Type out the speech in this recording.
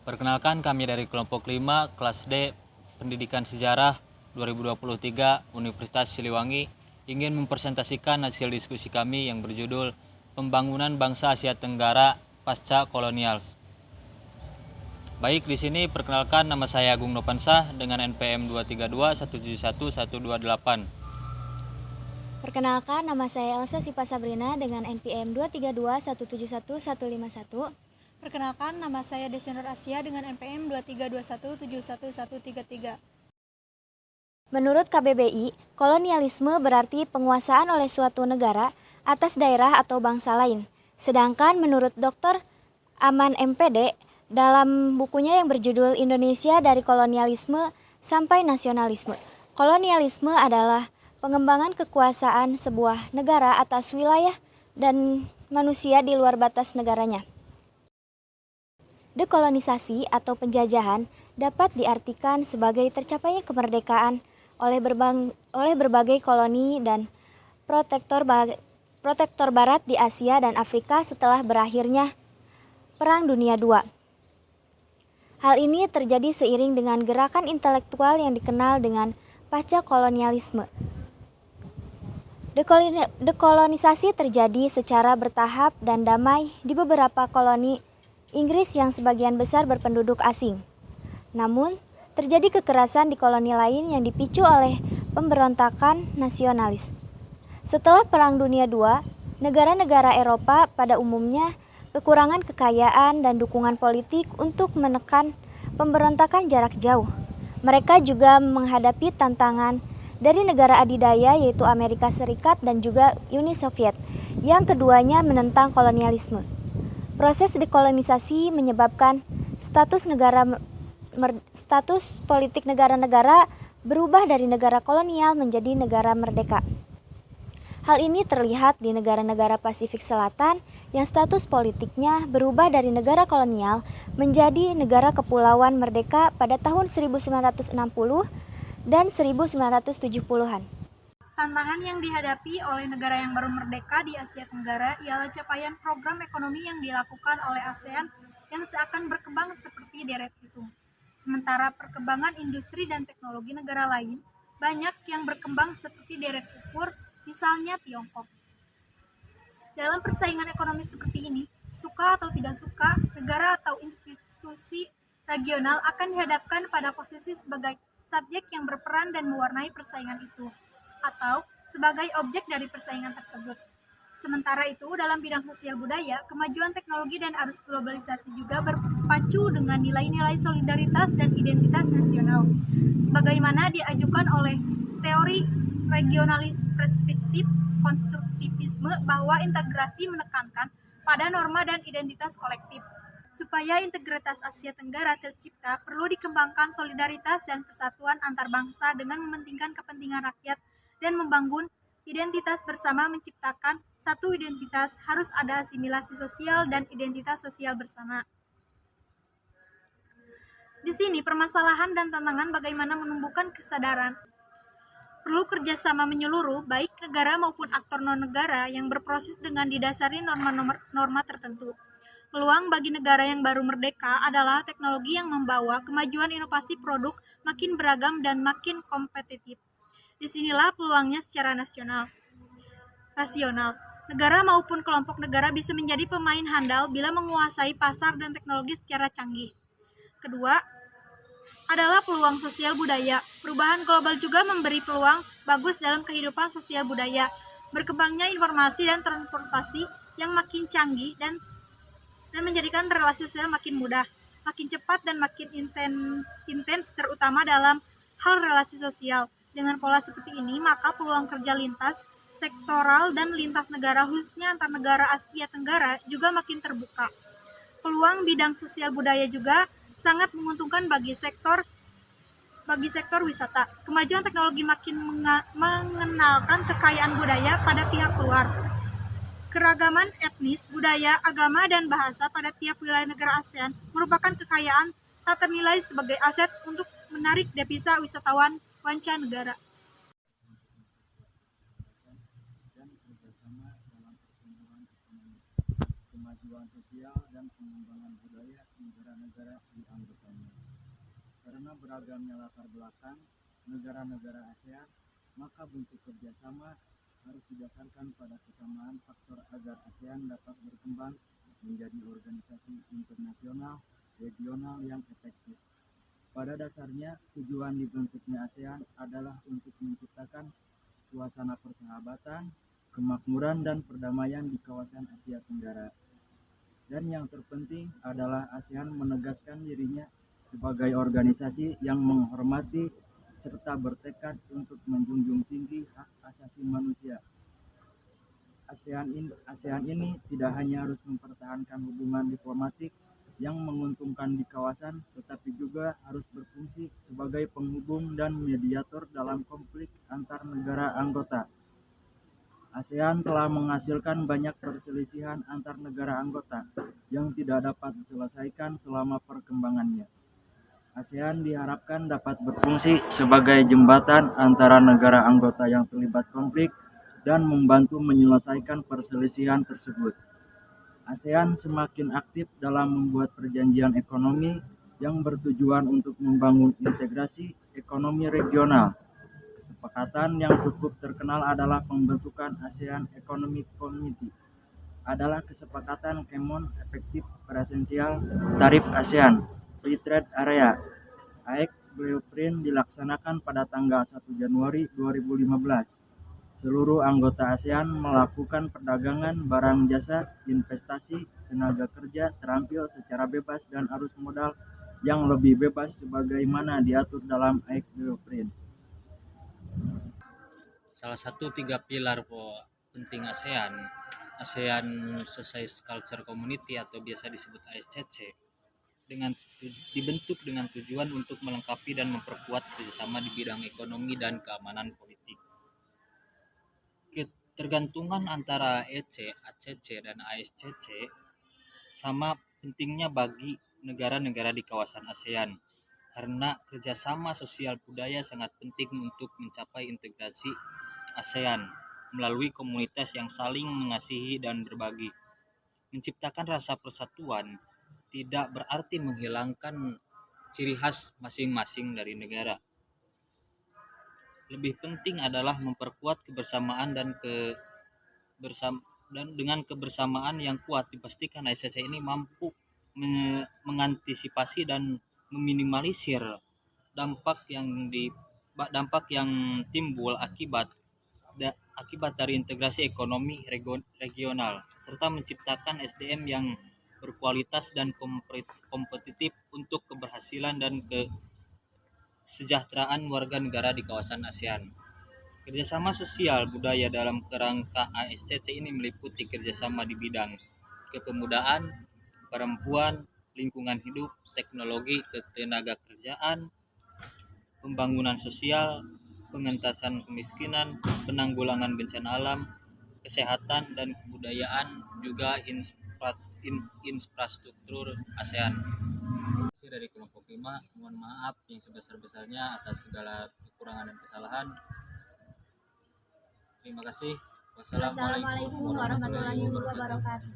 Perkenalkan, kami dari kelompok 5 kelas D Pendidikan Sejarah 2023 Universitas Siliwangi ingin mempresentasikan hasil diskusi kami yang berjudul Pembangunan Bangsa Asia Tenggara Pasca Kolonial. Baik, di sini perkenalkan, nama saya Agung Nopansah dengan NPM 232171128. Perkenalkan, nama saya Elsa Sipa Sabrina dengan NPM 232171151. Perkenalkan, nama saya Desinur Asia dengan NPM 2321711133. Menurut KBBI, kolonialisme berarti penguasaan oleh suatu negara atas daerah atau bangsa lain. Sedangkan menurut Dr. Aman MPD, dalam bukunya yang berjudul Indonesia dari Kolonialisme sampai Nasionalisme, kolonialisme adalah pengembangan kekuasaan sebuah negara atas wilayah dan manusia di luar batas negaranya. Dekolonisasi atau penjajahan dapat diartikan sebagai tercapainya kemerdekaan oleh berbagai koloni dan protektor barat di Asia dan Afrika setelah berakhirnya Perang Dunia II. Hal ini terjadi seiring dengan gerakan intelektual yang dikenal dengan pasca kolonialisme. Dekolonisasi terjadi secara bertahap dan damai di beberapa koloni Inggris yang sebagian besar berpenduduk asing. Namun, terjadi kekerasan di koloni lain yang dipicu oleh pemberontakan nasionalis. Setelah Perang Dunia II, negara-negara Eropa pada umumnya kekurangan kekayaan dan dukungan politik untuk menekan pemberontakan jarak jauh. Mereka juga menghadapi tantangan dari negara adidaya yaitu Amerika Serikat dan juga Uni Soviet, yang keduanya menentang kolonialisme. Proses dekolonisasi menyebabkan status politik negara-negara berubah dari negara kolonial menjadi negara merdeka. Hal ini terlihat di negara-negara Pasifik Selatan yang status politiknya berubah dari negara kolonial menjadi negara kepulauan merdeka pada tahun 1960 dan 1970-an. Tantangan yang dihadapi oleh negara yang baru merdeka di Asia Tenggara ialah capaian program ekonomi yang dilakukan oleh ASEAN yang seakan berkembang seperti deret hitung. Sementara perkembangan industri dan teknologi negara lain banyak yang berkembang seperti deret ukur, misalnya Tiongkok. Dalam persaingan ekonomi seperti ini, suka atau tidak suka, negara atau institusi regional akan dihadapkan pada posisi sebagai subjek yang berperan dan mewarnai persaingan itu, atau sebagai objek dari persaingan tersebut. Sementara itu, dalam bidang sosial budaya, kemajuan teknologi dan arus globalisasi juga berpacu dengan nilai-nilai solidaritas dan identitas nasional. Sebagaimana diajukan oleh teori regionalis perspektif konstruktivisme bahwa integrasi menekankan pada norma dan identitas kolektif. Supaya integritas Asia Tenggara tercipta, perlu dikembangkan solidaritas dan persatuan antar bangsa dengan mementingkan kepentingan rakyat dan membangun identitas bersama. Menciptakan satu identitas harus ada asimilasi sosial dan identitas sosial bersama. Di sini permasalahan dan tantangan bagaimana menumbuhkan kesadaran. Perlu kerjasama menyeluruh, baik negara maupun aktor non-negara yang berproses dengan didasari norma tertentu. Peluang bagi negara yang baru merdeka adalah teknologi yang membawa kemajuan inovasi produk makin beragam dan makin kompetitif. Disinilah peluangnya secara rasional. Negara maupun kelompok negara bisa menjadi pemain handal bila menguasai pasar dan teknologi secara canggih. Kedua, adalah peluang sosial budaya. Perubahan global juga memberi peluang bagus dalam kehidupan sosial budaya. Berkembangnya informasi dan transportasi yang makin canggih dan menjadikan relasi sosial makin mudah, makin cepat dan makin intens terutama dalam hal relasi sosial. Dengan pola seperti ini, maka peluang kerja lintas sektoral dan lintas negara khususnya antar negara Asia Tenggara juga makin terbuka. Peluang bidang sosial budaya juga sangat menguntungkan bagi sektor wisata. Kemajuan teknologi makin mengenalkan kekayaan budaya pada pihak luar. Keragaman etnis, budaya, agama, dan bahasa pada tiap wilayah negara ASEAN merupakan kekayaan tak ternilai sebagai aset untuk menarik devisa wisatawan mancanegara. Dan kerjasama dalam pertumbuhan ekonomi, kemajuan sosial, dan pengembangan budaya negara-negara negara di anggotanya. Karena beragamnya latar belakang negara-negara ASEAN, maka bentuk kerjasama harus didasarkan pada kesamaan faktor agar ASEAN dapat berkembang menjadi organisasi internasional regional yang efektif. Pada dasarnya, tujuan dibentuknya ASEAN adalah untuk menciptakan suasana persahabatan, kemakmuran, dan perdamaian di kawasan Asia Tenggara. Dan yang terpenting adalah ASEAN menegaskan dirinya sebagai organisasi yang menghormati serta bertekad untuk menjunjung tinggi hak asasi manusia. ASEAN ini tidak hanya harus mempertahankan hubungan diplomatik yang menguntungkan di kawasan, tetapi juga harus berfungsi sebagai penghubung dan mediator dalam konflik antar negara anggota. ASEAN telah menghasilkan banyak perselisihan antar negara anggota yang tidak dapat diselesaikan selama perkembangannya. ASEAN diharapkan dapat berfungsi sebagai jembatan antara negara anggota yang terlibat konflik dan membantu menyelesaikan perselisihan tersebut. ASEAN semakin aktif dalam membuat perjanjian ekonomi yang bertujuan untuk membangun integrasi ekonomi regional. Kesepakatan yang cukup terkenal adalah pembentukan ASEAN Economic Community. Adalah kesepakatan Common Effective Preferential Tariff ASEAN Free Trade Area. AEC Blueprint dilaksanakan pada tanggal 1 Januari 2015. Seluruh anggota ASEAN melakukan perdagangan barang jasa, investasi, tenaga kerja terampil secara bebas dan arus modal yang lebih bebas sebagaimana diatur dalam AEC Blueprint. Salah satu 3 pilar penting ASEAN, ASEAN Society Culture Community atau biasa disebut ASCC, dibentuk dengan tujuan untuk melengkapi dan memperkuat kerjasama di bidang ekonomi dan keamanan politik. Ketergantungan antara AEC, ACC, dan ASCC sama pentingnya bagi negara-negara di kawasan ASEAN, karena kerjasama sosial budaya sangat penting untuk mencapai integrasi ASEAN melalui komunitas yang saling mengasihi dan berbagi. Menciptakan rasa persatuan tidak berarti menghilangkan ciri khas masing-masing dari negara. Lebih penting adalah memperkuat kebersamaan dan dengan kebersamaan yang kuat dipastikan ASEC ini mampu mengantisipasi dan meminimalisir dampak yang timbul akibat dari integrasi ekonomi regional, serta menciptakan SDM yang berkualitas dan kompetitif untuk keberhasilan dan kesejahteraan warga negara di kawasan ASEAN. Kerjasama sosial budaya dalam kerangka ASCC ini meliputi kerjasama di bidang kepemudaan, perempuan, lingkungan hidup, teknologi, ketenagakerjaan, pembangunan sosial, pengentasan kemiskinan, penanggulangan bencana alam, kesehatan, dan kebudayaan, juga infrastruktur ASEAN. Dari kelompok 5, mohon maaf yang sebesar-besarnya atas segala kekurangan dan kesalahan. Terima kasih. Wassalamualaikum warahmatullahi wabarakatuh.